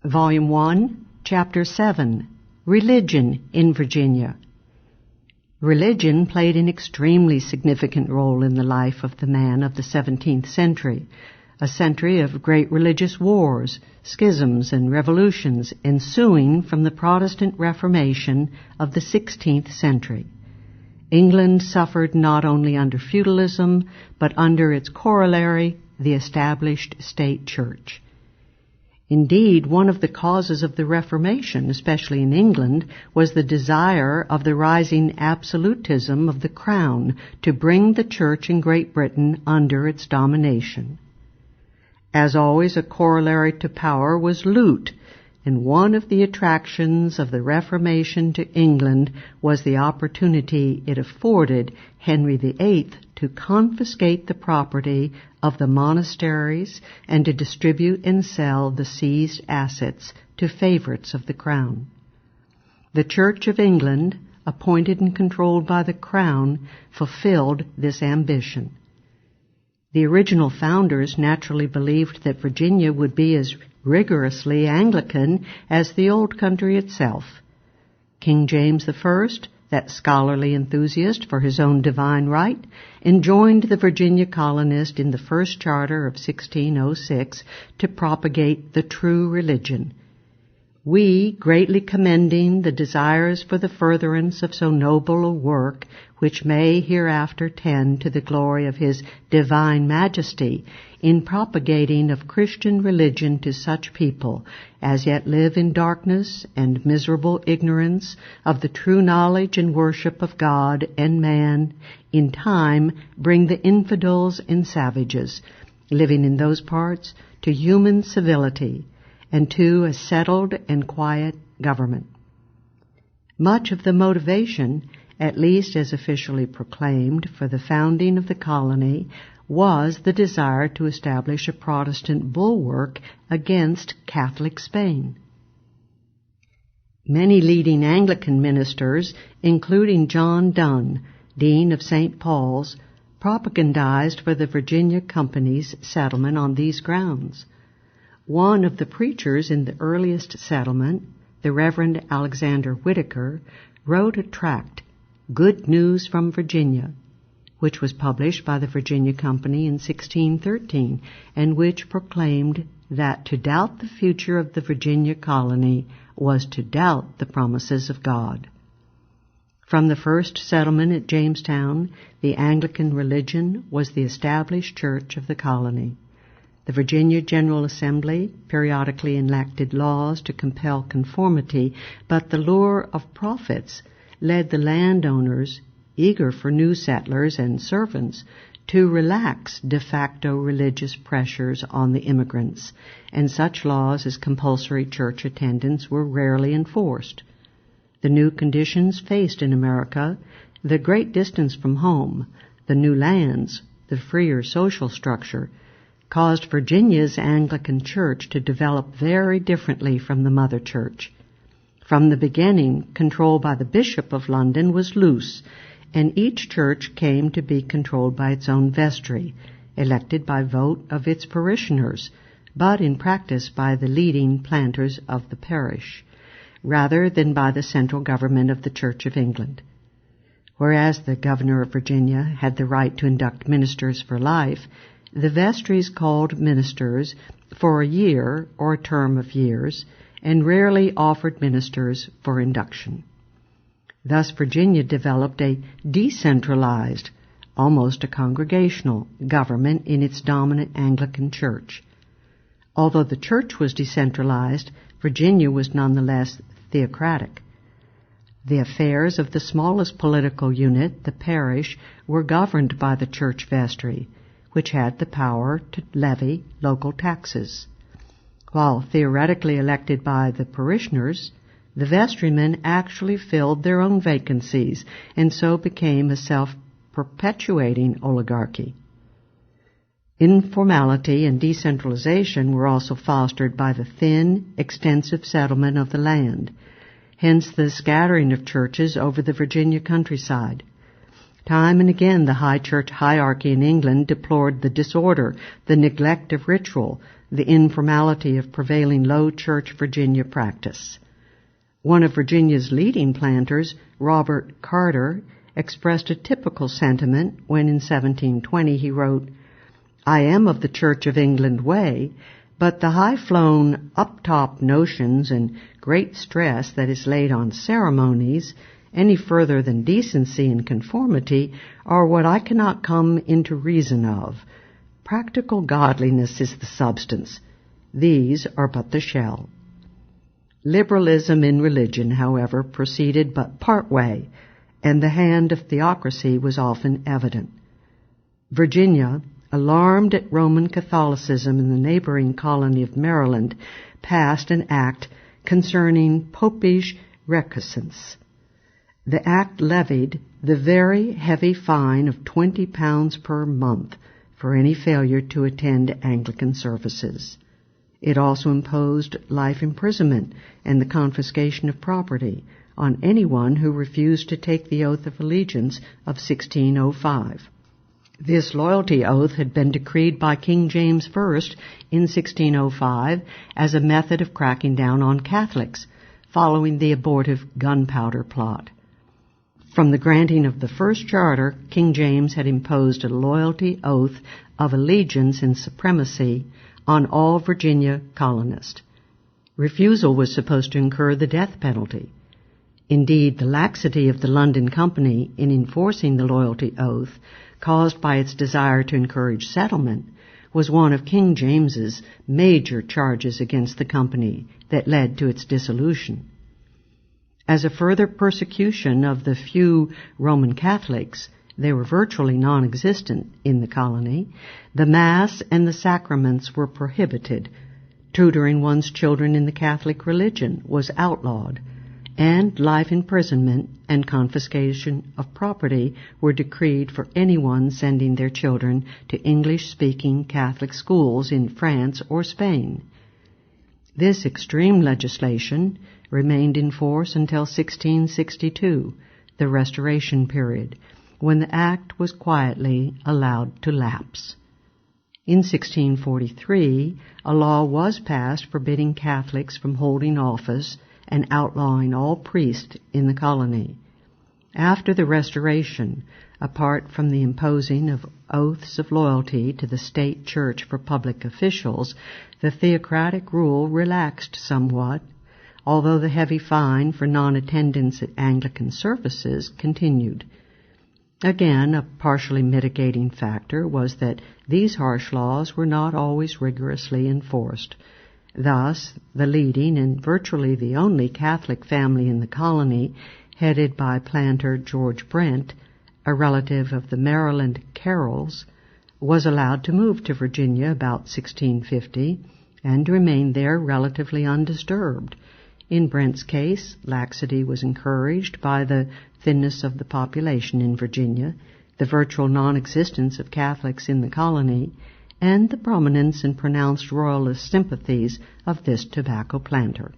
Volume 1, Chapter 7, Religion in Virginia. Religion played an extremely significant role in the life of the man of the 17th century, a century of great religious wars, schisms, and revolutions ensuing from the Protestant Reformation of the 16th century. England suffered not only under feudalism, but under its corollary, the established state church. Indeed, one of the causes of the Reformation, especially in England, was the desire of the rising absolutism of the Crown to bring the Church in Great Britain under its domination. As always, a corollary to power was loot, and one of the attractions of the Reformation to England was the opportunity it afforded Henry VIII to confiscate the property of the monasteries and to distribute and sell the seized assets to favorites of the Crown. The Church of England, appointed and controlled by the Crown, fulfilled this ambition. The original founders naturally believed that Virginia would be as rigorously Anglican as the old country itself. King James I, that scholarly enthusiast for his own divine right, enjoined the Virginia colonist in the first charter of 1606 to propagate the true religion. We, greatly commending the desires for the furtherance of so noble a work, which may hereafter tend to the glory of His divine majesty, in propagating of Christian religion to such people as yet live in darkness and miserable ignorance of the true knowledge and worship of God and man, in time bring the infidels and savages, living in those parts, to human civility, and to a settled and quiet government. Much of the motivation, at least as officially proclaimed, for the founding of the colony was the desire to establish a Protestant bulwark against Catholic Spain. Many leading Anglican ministers, including John Donne, Dean of St. Paul's, propagandized for the Virginia Company's settlement on these grounds. One of the preachers in the earliest settlement, the Reverend Alexander Whitaker, wrote a tract, Good News from Virginia, which was published by the Virginia Company in 1613, and which proclaimed that to doubt the future of the Virginia colony was to doubt the promises of God. From the first settlement at Jamestown, the Anglican religion was the established church of the colony. The Virginia General Assembly periodically enacted laws to compel conformity, but the lure of profits led the landowners, eager for new settlers and servants, to relax de facto religious pressures on the immigrants, and such laws as compulsory church attendance were rarely enforced. The new conditions faced in America, the great distance from home, the new lands, the freer social structure, caused Virginia's Anglican Church to develop very differently from the mother church. From the beginning, control by the Bishop of London was loose, and each church came to be controlled by its own vestry, elected by vote of its parishioners, but in practice by the leading planters of the parish, rather than by the central government of the Church of England. Whereas the governor of Virginia had the right to induct ministers for life, the vestries called ministers for a year or a term of years, and rarely offered ministers for induction. Thus Virginia developed a decentralized, almost a congregational, government in its dominant Anglican church. Although the church was decentralized, Virginia was nonetheless theocratic. The affairs of the smallest political unit, the parish, were governed by the church vestry, which had the power to levy local taxes. While theoretically elected by the parishioners, the vestrymen actually filled their own vacancies and so became a self-perpetuating oligarchy. Informality and decentralization were also fostered by the thin, extensive settlement of the land, hence the scattering of churches over the Virginia countryside. Time and again the high church hierarchy in England deplored the disorder, the neglect of ritual, the informality of prevailing Low Church Virginia practice. One of Virginia's leading planters, Robert Carter, expressed a typical sentiment when in 1720 he wrote, "I am of the Church of England way, but the high-flown, up-top notions and great stress that is laid on ceremonies, any further than decency and conformity, are what I cannot come into reason of. Practical godliness is the substance. These are but the shell." Liberalism in religion, however, proceeded but part way, and the hand of theocracy was often evident. Virginia, alarmed at Roman Catholicism in the neighboring colony of Maryland, passed an act concerning popish recusants. The act levied the very heavy fine of £20 per month for any failure to attend Anglican services. It also imposed life imprisonment and the confiscation of property on anyone who refused to take the oath of allegiance of 1605. This loyalty oath had been decreed by King James I in 1605 as a method of cracking down on Catholics, following the abortive Gunpowder Plot. From the granting of the first charter, King James had imposed a loyalty oath of allegiance and supremacy on all Virginia colonists. Refusal was supposed to incur the death penalty. Indeed, the laxity of the London Company in enforcing the loyalty oath, caused by its desire to encourage settlement, was one of King James's major charges against the company that led to its dissolution. As a further persecution of the few Roman Catholics, they were virtually non-existent in the colony, the Mass and the sacraments were prohibited, tutoring one's children in the Catholic religion was outlawed, and life imprisonment and confiscation of property were decreed for anyone sending their children to English-speaking Catholic schools in France or Spain. This extreme legislation remained in force until 1662, the Restoration period, when the act was quietly allowed to lapse. In 1643, a law was passed forbidding Catholics from holding office and outlawing all priests in the colony. After the Restoration, apart from the imposing of oaths of loyalty to the state church for public officials, the theocratic rule relaxed somewhat, although the heavy fine for non-attendance at Anglican services continued. Again, a partially mitigating factor was that these harsh laws were not always rigorously enforced. Thus, the leading and virtually the only Catholic family in the colony, headed by planter George Brent, a relative of the Maryland Carrolls, was allowed to move to Virginia about 1650 and remained there relatively undisturbed. In Brent's case, laxity was encouraged by the thinness of the population in Virginia, the virtual non-existence of Catholics in the colony, and the prominence and pronounced royalist sympathies of this tobacco planter.